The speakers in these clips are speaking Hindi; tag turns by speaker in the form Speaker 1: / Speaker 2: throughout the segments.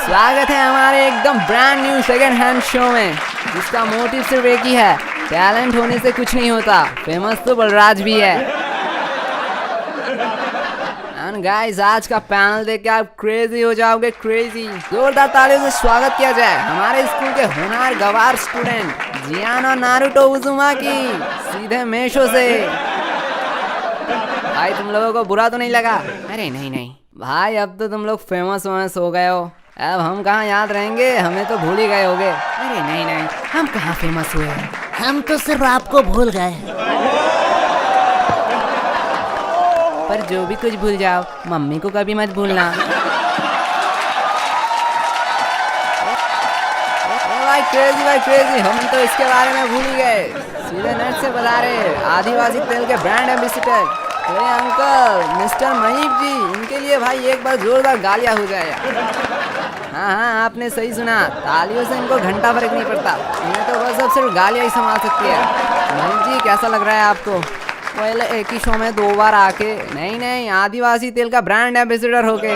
Speaker 1: स्वागत है हमारे एकदम brand new second hand show में, जिसका मोटिव सिर्फ एक ही है, टैलेंट होने से कुछ नहीं होता। फेमस तो बलराज भी है। एंड गाइस, आज का पैनल देख के आप क्रेजी हो जाओगे, क्रेजी। जोरदार तालियों से स्वागत किया जाए हमारे स्कूल के होनहार गवार स्टूडेंट जियान और नारुतो उजुमाकी, सीधे मेशो से। भाई तुम लोगों को बुरा तो नहीं लगा? अरे नहीं नहीं भाई, अब तो तुम लोग फेमस हो गए हो, अब हम कहाँ याद रहेंगे, हमें तो भूल ही गए होगे। अरे नहीं नहीं, हम कहाँ फेमस हुए हैं,
Speaker 2: हम तो सिर्फ आपको भूल गए।
Speaker 1: पर जो भी कुछ भूल जाओ, मम्मी को कभी मत भूलना। भाई क्रेजी, हम तो इसके बारे में भूल ही गए। सीधे नेट से बता रहे आदिवासी तेल के ब्रांड एम्बेसडर अरे अंकल मिस्टर महीप जी, इनके लिए भाई एक बार जोरदार गालियाँ हो जाए। हाँ, आपने सही सुना, तालियों से इनको घंटा फर्क नहीं पड़ता, इन्हें तो बस अब सिर्फ गालियाँ ही संभाल सकती है। महीप जी, कैसा लग रहा है आपको? पहले एक ही शो में 2 बार आके, नहीं आदिवासी तेल का ब्रांड एम्बेसडर होके,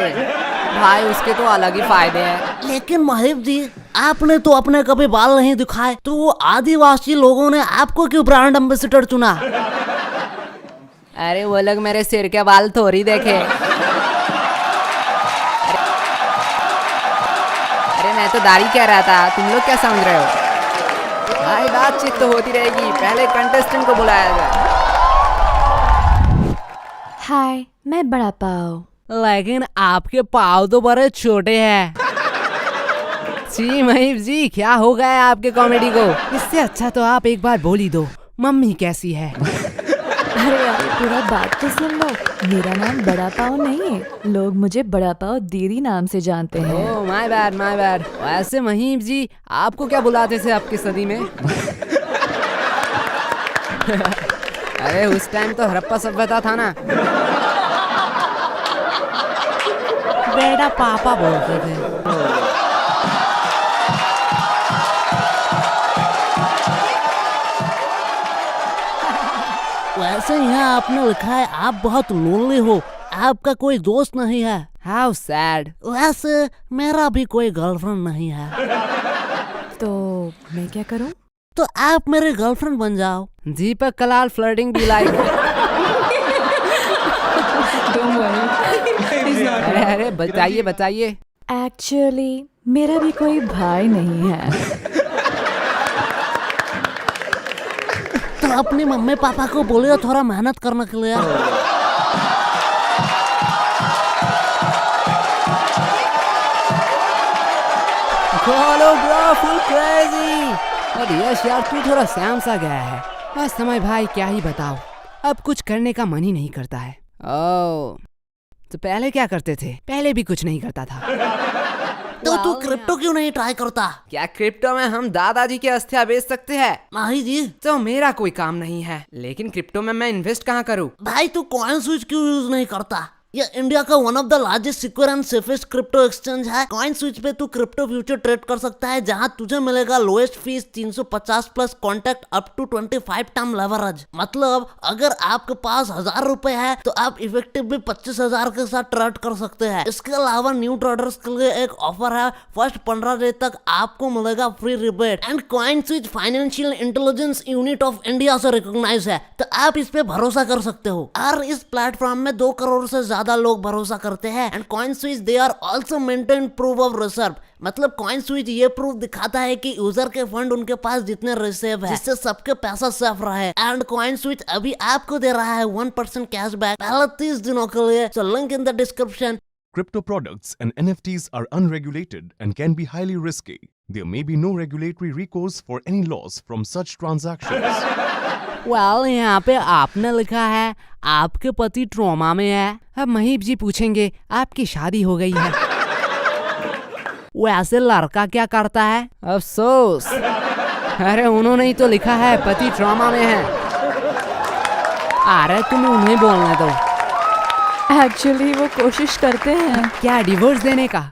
Speaker 1: भाई उसके तो अलग ही फायदे हैं।
Speaker 2: लेकिन महीप जी, आपने तो अपने कभी बाल नहीं दिखाए, तो वो आदिवासी लोगों ने आपको क्यों ब्रांड एम्बेसडर चुना?
Speaker 1: अरे वो लोग मेरे सिर के बाल थोड़ी देखे। अरे मैं तो दाढ़ी कह रहा था, तुम लोग क्या समझ रहे हो? भाई बातचीत तो होती रहेगी, पहले कंटेस्टेंट को बुलाया जाए।
Speaker 3: हाय, मैं बड़ा पाव।
Speaker 1: लेकिन आपके पाव तो बड़े छोटे हैं। जी महीप जी, क्या हो गया है आपके कॉमेडी को? इससे अच्छा तो आप एक बार बोल ही दो, मम्मी कैसी है?
Speaker 3: अरे यार, पूरा बात तो सुन लो। मेरा नाम बड़ा पाव नहीं है, लोग मुझे बड़ा पाव दीदी नाम से जानते हैं।
Speaker 1: Oh my bad. वैसे महीप जी, आपको क्या बुलाते थे आपकी सदी में? अरे उस टाइम तो हड़प्पा सभ्यता था ना, बेटा पापा बोलते थे।
Speaker 2: वैसे यहाँ आपने लिखा है आप बहुत लोनली हो, आपका कोई दोस्त नहीं है।
Speaker 1: How sad.
Speaker 2: वैसे मेरा भी कोई गर्लफ्रेंड नहीं है।
Speaker 3: तो मैं क्या करूं?
Speaker 2: तो आप मेरे गर्लफ्रेंड बन जाओ।
Speaker 1: दीपक कलाल फ्लर्टिंग बी लाइक। अरे बताइए।
Speaker 3: एक्चुअली मेरा भी कोई भाई नहीं है।
Speaker 2: तो अपनी मम्मी पापा को बोलिए थोड़ा मेहनत करने के लिए।
Speaker 1: खोलो ब्रो, फुल क्रेजी। अरे यश यार, तू थोड़ा सैम सा गया है। बस समय भाई, क्या ही बताओ, अब कुछ करने का मन ही नहीं करता है। ओह, तो पहले क्या करते थे? पहले भी कुछ नहीं करता था।
Speaker 2: तो तू क्रिप्टो क्यों नहीं ट्राई करता?
Speaker 1: क्या क्रिप्टो में हम दादाजी के अस्थियां बेच सकते हैं?
Speaker 2: नहीं जी।
Speaker 1: तो मेरा कोई काम नहीं है, लेकिन क्रिप्टो में मैं इन्वेस्ट कहाँ करूँ?
Speaker 2: भाई तू कॉइन स्विच क्यों यूज नहीं करता? ये इंडिया का one of the largest secure and safest crypto exchange है। कॉइन स्विच पे तू क्रिप्टो फ्यूचर ट्रेड कर सकता है, जहां तुझे मिलेगा lowest fees 350 plus contact up to 25 time leverage. मतलब अगर आपके पास 1000 रुपए है तो आप इफेक्टिवली 25,000 के साथ ट्रेड कर सकते हैं। इसके अलावा न्यू ट्रेडर्स के लिए एक ऑफर है, फर्स्ट 15 डे तक आपको मिलेगा free rebate. And coin switch financial intelligence unit of India से रिकॉग्नाइज है, तो आप इस पे भरोसा कर सकते हो। और इस प्लेटफॉर्म में 2 करोड़ से ज्यादा लोग भरोसा करते हैं। And CoinSwitch they are also maintain proof of reserve. मतलब कॉइन स्विच ये प्रूफ दिखाता है कि यूजर के फंड उनके पास जितने रिजर्व है, जिससे सबके पैसा सेफ रहे। एंड कॉइन स्विच अभी आपको दे रहा है 1% कैशबैक पहले 30 दिनों के लिए। So link in the description.
Speaker 4: Crypto products and NFTs are unregulated and can be highly risky. There may be no regulatory recourse for any loss from such transactions.
Speaker 1: Well, यहाँ पे आपने लिखा है आपके पति ट्रॉमा में है। अब महीप जी पूछेंगे आपकी शादी हो गई है। वैसे लड़का क्या करता है? अफसोस, अरे उन्होंने ही तो लिखा है पति ट्रॉमा में है। अरे तुम उन्हें बोलने दो।
Speaker 3: एक्चुअली वो कोशिश करते हैं।
Speaker 1: क्या डिवोर्स देने का?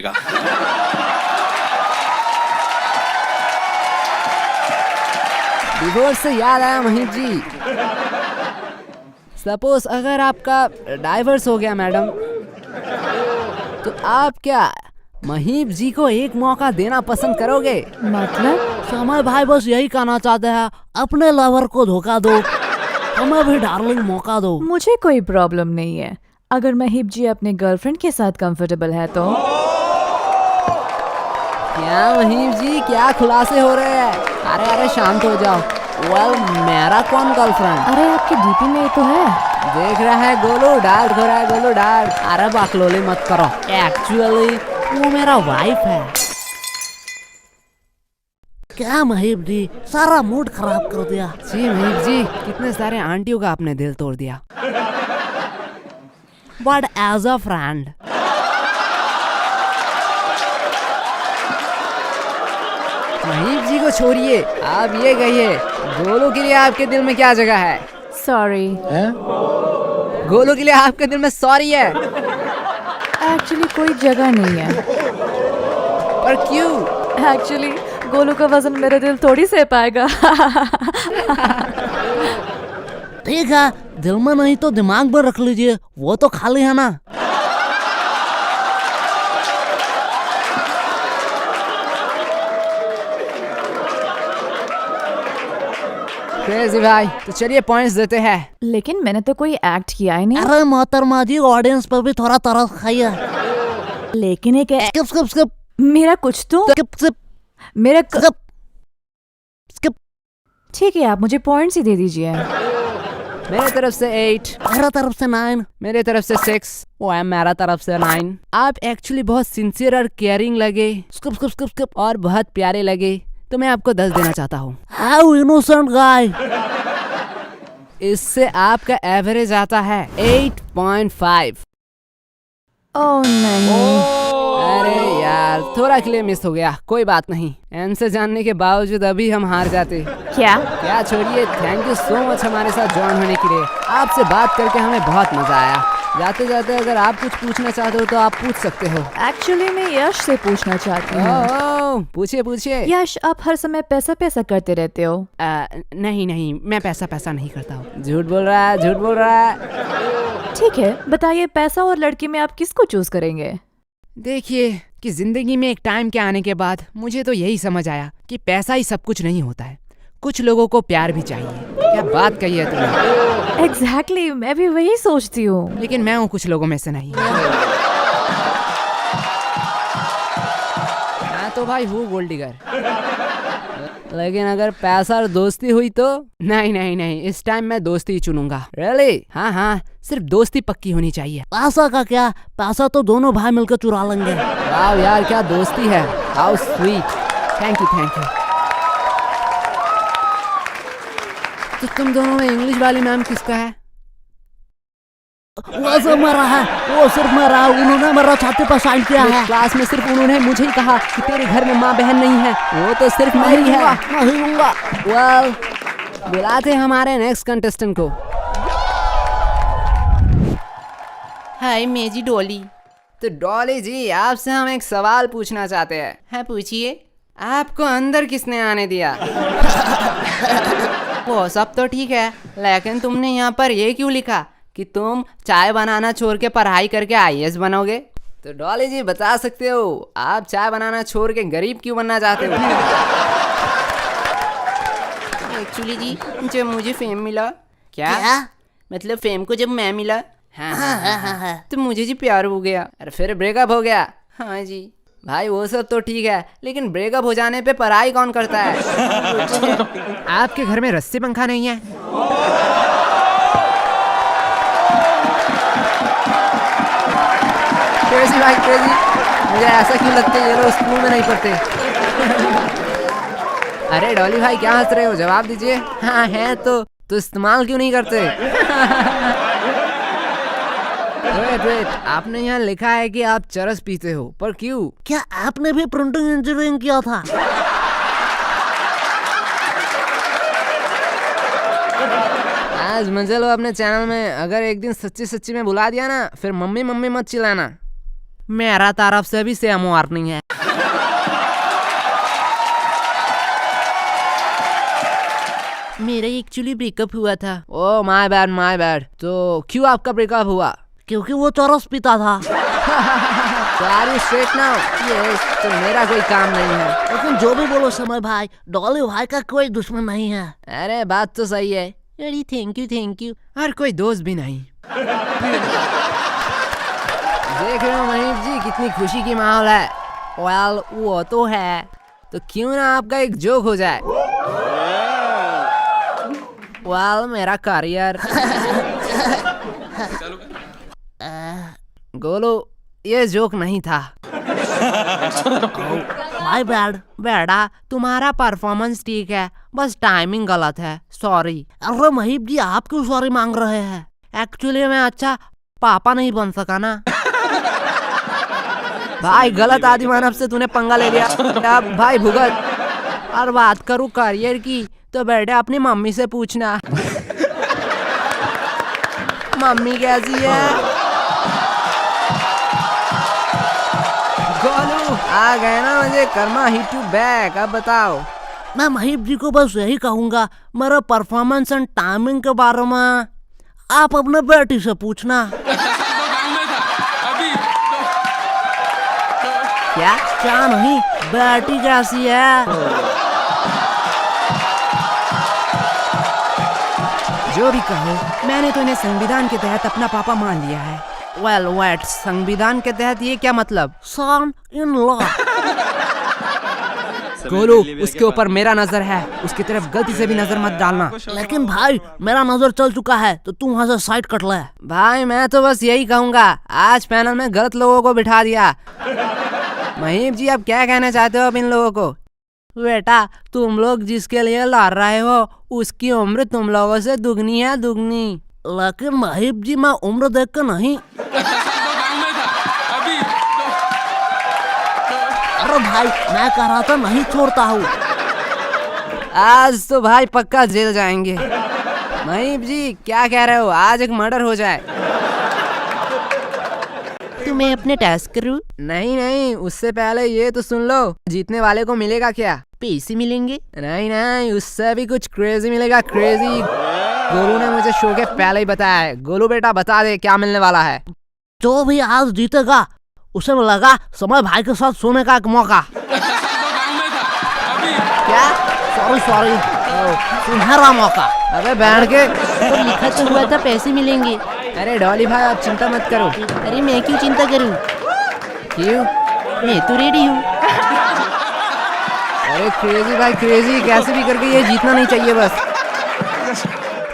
Speaker 1: डिवोर्स से याद आया महीप जी, सपोज अगर आपका डाइवर्स हो गया मैडम, तो आप क्या महीप जी को एक मौका देना पसंद करोगे?
Speaker 3: मतलब?
Speaker 2: समय भाई बस यही कहना चाहते हैं, अपने लवर को धोखा दो, हमें भी डार्लिंग मौका दो।
Speaker 3: मुझे कोई प्रॉब्लम नहीं है अगर महीप जी अपने गर्लफ्रेंड के साथ कंफर्टेबल है तो।
Speaker 1: क्या महीप जी, क्या खुलासे हो रहे हैं? अरे अरे शांत हो जाओ। वेल, मेरा कौन गर्लफ्रेंड?
Speaker 3: अरे आपके डीपी में ये तो है।
Speaker 1: देख रहा है गोलू, डार्क हो रहा है गोलू, डार्क। अरे बकलोली मत करो, एक्चुअली वो मेरा वाइफ है।
Speaker 2: क्या महीप जी, सारा मूड खराब कर दिया।
Speaker 1: जी महीप जी, कितने सारे आंटियों का आपने दिल तोड़ दिया। But as a friend Mahip ji को छोड़िए, आप ये कहिए गोलू के लिए आपके दिल में क्या जगह है?
Speaker 3: सॉरी।
Speaker 1: गोलू के लिए आपके दिल में सॉरी है?
Speaker 3: एक्चुअली कोई जगह नहीं है।
Speaker 1: पर क्यों?
Speaker 3: एक्चुअली गोलू का वजन मेरे दिल थोड़ी सह पाएगा।
Speaker 2: ठीक है, दिल में नहीं तो दिमाग में रख लीजिए, वो तो खाली है ना।
Speaker 1: क्रेजी भाई, तो चलिए पॉइंट्स देते हैं।
Speaker 3: लेकिन मैंने तो कोई एक्ट किया ही नहीं।
Speaker 2: अरे मोहतरमा जी, ऑडियंस पर भी थोड़ा तरस खाइए।
Speaker 3: लेकिन एक
Speaker 2: स्किप स्किप स्किप
Speaker 3: मेरा कुछ तो
Speaker 2: स्किप स्किप
Speaker 3: मेरा
Speaker 2: स्किप स्किप।
Speaker 3: ठीक है, आप मुझे पॉइंट्स ही दे दीजिए।
Speaker 1: मेरे तरफ से 8,
Speaker 2: मेरा तरफ से 9,
Speaker 1: मेरे तरफ से 6, वो मेरा तरफ से 9। आप एक्चुअली बहुत सिंसियर और केयरिंग लगे
Speaker 2: स्किप स्किप स्किप स्किप।
Speaker 1: और बहुत प्यारे लगे, तो मैं आपको 10 देना चाहता हूँ।
Speaker 2: हाउ इनोसेंट गाय।
Speaker 1: इससे आपका एवरेज आता है 8.5।
Speaker 3: ओह नहीं।
Speaker 1: अरे यार, थोड़ा के लिए मिस हो गया, कोई बात नहीं। आंसर जानने के बावजूद अभी हम हार जाते।
Speaker 3: क्या?
Speaker 1: छोड़िए, थैंक यू सो मच हमारे साथ ज्वाइन होने के लिए। आपसे बात करके हमें बहुत मजा आया। जाते जाते अगर आप कुछ पूछना चाहते हो तो आप पूछ सकते हो।
Speaker 3: एक्चुअली मैं यश से पूछना चाहती हूँ।
Speaker 1: ओह, पूछिए पूछिए।
Speaker 3: यश, आप हर समय पैसा पैसा करते रहते हो।
Speaker 1: नहीं नहीं, मैं पैसा नहीं करता हूँ। झूठ बोल रहा है, झूठ बोल रहा है।
Speaker 3: ठीक है, बताइए पैसा और लड़की में आप किसको चूज करेंगे?
Speaker 1: देखिए कि जिंदगी में एक टाइम के आने के बाद मुझे तो यही समझ आया कि पैसा ही सब कुछ नहीं होता है। कुछ लोगों को प्यार भी चाहिए। क्या बात कही है तुमने।
Speaker 3: एग्जैक्टली, मैं भी वही सोचती हूँ।
Speaker 1: लेकिन मैं हूँ कुछ लोगों में से नहीं। मैं तो भाई हूँ गोल्ड डिगर। लेकिन अगर पैसा और दोस्ती हुई तो नहीं नहीं नहीं, इस टाइम मैं दोस्ती ही चुनूंगा। रियली? हाँ हाँ, सिर्फ दोस्ती पक्की होनी चाहिए।
Speaker 2: पैसा का क्या, पैसा तो दोनों भाई मिलकर चुरा लेंगे।
Speaker 1: वाह यार, क्या दोस्ती है। How sweet. Thank you thank you. तो तुम दोनों में इंग्लिश वाली मैम किसका है?
Speaker 2: वो सब मरा है, वो सिर्फ मरा, उन्होंने मेरा छाती पर साइन किया है।
Speaker 1: क्लास में सिर्फ उन्होंने मुझे ही कहा कि तेरे घर में माँ बहन नहीं है, वो तो सिर्फ मेरी है।
Speaker 2: नहीं लूंगा।
Speaker 1: वेल, बुलाते हमारे नेक्स्ट कंटेस्टेंट को। हाय मेजी डॉली। तो डॉली जी, आपसे हम एक सवाल पूछना चाहते हैं। हाँ पूछिए। आपको अंदर किसने आने दिया? वो सब तो ठीक है, लेकिन तुमने यहाँ पर ये क्यों लिखा कि तुम चाय बनाना छोड़ के पढ़ाई करके IAS बनोगे? तो डॉली जी बता सकते हो, आप चाय बनाना छोड़ के गरीब क्यों बनना चाहते हो? एक्चुअली जी, जब मुझे फेम मिला। क्या? मतलब फेम को जब मैं मिला, हाँ, तो मुझे जी प्यार हो गया और फिर ब्रेकअप हो गया। हाँ जी भाई, वो सब तो ठीक है, लेकिन ब्रेकअप हो जाने पे पढ़ाई कौन करता है? आपके घर में रस्सी पंखा नहीं है? क्रेजी भाई क्रेजी, मुझे ऐसा क्यों लगता है ये लोग स्कूल में नहीं पढ़ते। अरे डॉली भाई, क्या हंस रहे हो? जवाब दीजिए। हाँ है तो इस्तेमाल क्यों नहीं करते? वेट, आपने यहाँ लिखा है कि आप चरस पीते हो, पर क्यों?
Speaker 2: क्या आपने भी प्रिंटिंग इंजीनियरिंग किया था?
Speaker 1: आज मजे लो अपने चैनल में। अगर एक दिन सच्ची सच्ची में बुला दिया ना, फिर मम्मी मम्मी मत चिल्लाना। मेरा तरफ से भी सेम वार्निंग है। मेरा एक्चुअली ब्रेकअप हुआ था। Oh my bad. तो क्यों आपका ब्रेकअप हुआ?
Speaker 2: क्योंकि वो चरस पीता था।
Speaker 1: Sorry straight now. ये तो मेरा कोई काम नहीं है।
Speaker 2: लेकिन जो भी बोलो समय भाई, डॉली भाई का कोई दुश्मन नहीं है।
Speaker 1: अरे बात तो सही है।
Speaker 2: अरे थैंक यू।
Speaker 1: और कोई दोस्त भी नहीं। देख रहे हो महीप जी, कितनी खुशी की माहौल है। वेल वो तो है, तो क्यों ना आपका एक जोक हो जाए। वेल मेरा करियर। गोलू ये जोक नहीं था।
Speaker 2: My bad.
Speaker 1: बेटा तुम्हारा परफॉर्मेंस ठीक है, बस टाइमिंग गलत है, सॉरी।
Speaker 2: अरे महीप जी आप क्यों सॉरी मांग रहे हैं?
Speaker 1: एक्चुअली मैं अच्छा पापा नहीं बन सका ना। भाई गलत आदि मानव से तूने पंगा ले लिया। अब भाई भुगत। और बात करूँ करियर की तो बेटे अपनी मम्मी से पूछना। मम्मी कैसी है? गोलू आ गए ना मुझे कर्मा हिट यू बैक। अब बताओ।
Speaker 2: मैं महीप जी को बस यही कहूंगा, मेरा परफॉर्मेंस एंड टाइमिंग के बारे में आप अपने बेटी से पूछना। क्या नहीं, बेटी कैसी है?
Speaker 1: जो भी कहो, मैंने तो इन्हें संविधान के तहत अपना पापा मान लिया है। वेल वेट, संविधान के तहत ये क्या मतलब?
Speaker 2: सन इन लॉ।
Speaker 1: गोलू उसके ऊपर मेरा नजर है, उसकी तरफ गलती से भी नजर मत डालना।
Speaker 2: लेकिन भाई मेरा नजर चल चुका है, तो तुम वहाँ से साइड कट ले।
Speaker 1: भाई मैं तो बस यही कहूँगा, आज पैनल में गलत लोगों को बिठा दिया। महीप जी आप क्या कहना चाहते हो अब इन लोगों को? बेटा तुम लोग जिसके लिए लड़ रहे हो उसकी उम्र तुम लोगों से दुगनी है, दुगनी।
Speaker 2: लेकिन महीप जी मैं उम्र देख कर नहीं। अरे भाई मैं कह रहा था नहीं छोड़ता हूँ।
Speaker 1: आज तो भाई पक्का जेल जाएंगे। महीप जी क्या कह रहे हो, आज एक मर्डर हो जाए।
Speaker 2: तुम्हें अपने टास्क करूँ?
Speaker 1: नहीं नहीं, उससे पहले ये तो सुन लो, जीतने वाले को मिलेगा क्या?
Speaker 2: पैसे मिलेंगे?
Speaker 1: नहीं नहीं, उससे भी कुछ क्रेजी मिलेगा, क्रेजी। गोलू ने मुझे शो के पहले ही बताया है। गोलू बेटा बता दे क्या मिलने वाला है।
Speaker 2: जो भी आज जीतेगा उसे मिलेगा समय भाई के साथ सोने का एक मौका।
Speaker 1: क्या?
Speaker 2: सॉरी सुनहरा मौका।
Speaker 1: अबे बैठ के
Speaker 2: तो लिखा तो हुआ था पैसे मिलेंगे।
Speaker 1: अरे डॉली भाई आप चिंता मत करो।
Speaker 2: अरे मैं क्यों चिंता करूं?
Speaker 1: क्यों?
Speaker 2: मैं तो रेडी हूँ।
Speaker 1: अरे क्रेजी भाई क्रेजी, कैसे भी करके ये जीतना नहीं चाहिए बस।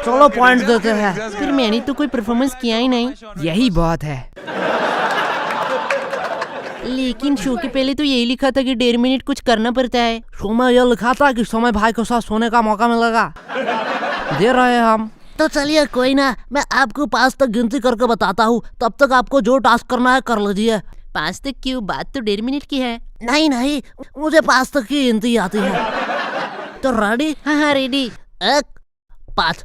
Speaker 2: चलो पॉइंट देते हैं। फिर मैंने तो कोई परफॉर्मेंस किया ही नहीं।
Speaker 1: यही बहुत है।
Speaker 2: लेकिन शो के पहले तो यही लिखा था कि 1.5 मिनट कुछ करना पड़ता है। शो में यह लिखा था कि समय भाई के साथ सोने का मौका मिलेगा। दे रहे हम। तो चलिए कोई ना, मैं आपको 5 तक गिनती करके बताता हूँ, तब तक आपको जो टास्क करना है कर लीजिए। 5 तक क्यों? बात तो 1.5 मिनट की है। नहीं मुझे 5 तक की गिनती आती है। तो रेडी? हाँ रेडी। 1 5।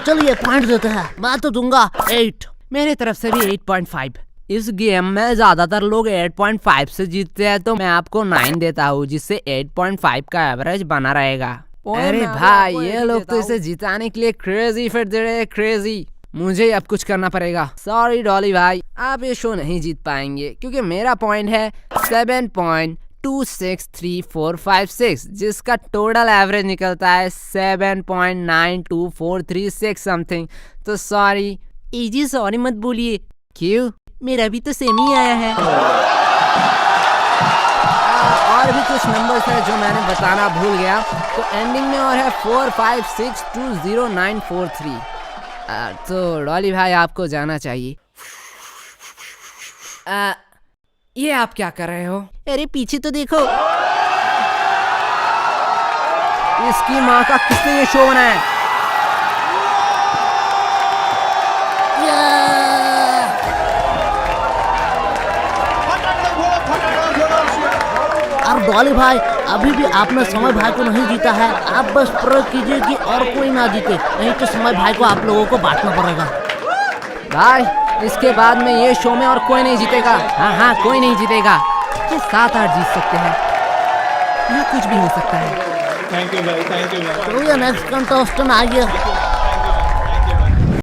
Speaker 2: चलिए पॉइंट देते हैं। मैं तो दूंगा 8।
Speaker 1: मेरे तरफ से भी 8.5। इस गेम में ज्यादातर लोग 8.5 से जीतते हैं, तो मैं आपको 9 देता हूँ, जिससे 8.5 का एवरेज बना रहेगा। अरे भाई ये लोग तो इसे जिताने के लिए क्रेजी फिट दे रहे हैं, क्रेजी। मुझे अब कुछ करना पड़ेगा। सॉरी डॉली भाई, आप ये शो नहीं जीत पाएंगे क्योंकि मेरा पॉइंट है 7.263456, जिसका टोटल एवरेज निकलता है 7.92436 समथिंग। तो सॉरी।
Speaker 2: इजी सॉरी मत बोलिए।
Speaker 1: क्यों?
Speaker 2: मेरा भी तो सेम ही आया है।
Speaker 1: और भी कुछ नंबर्स है जो मैंने बताना भूल गया, तो एंडिंग में और है 45620943। तो डॉली भाई आपको जाना चाहिए। ये आप क्या कर रहे हो?
Speaker 2: अरे पीछे तो देखो।
Speaker 1: इसकी माँ का किसने ये शो बनाया?
Speaker 2: और डॉली भाई अभी भी आपने समय भाई को नहीं जीता है। आप बस प्रयोग कीजिए कि और कोई ना जीते, नहीं तो समय भाई को आप लोगों को बांटना पड़ेगा।
Speaker 1: भाई इसके बाद में ये शो में और कोई नहीं जीतेगा। हाँ कोई नहीं जीतेगा। ये 7-8 जीत सकते हैं, यहाँ कुछ भी हो सकता है।
Speaker 5: थैंक यू भाई, थैंक यू भाई।
Speaker 2: तो ये नेक्स्ट कंटेस्टेंट आ गया।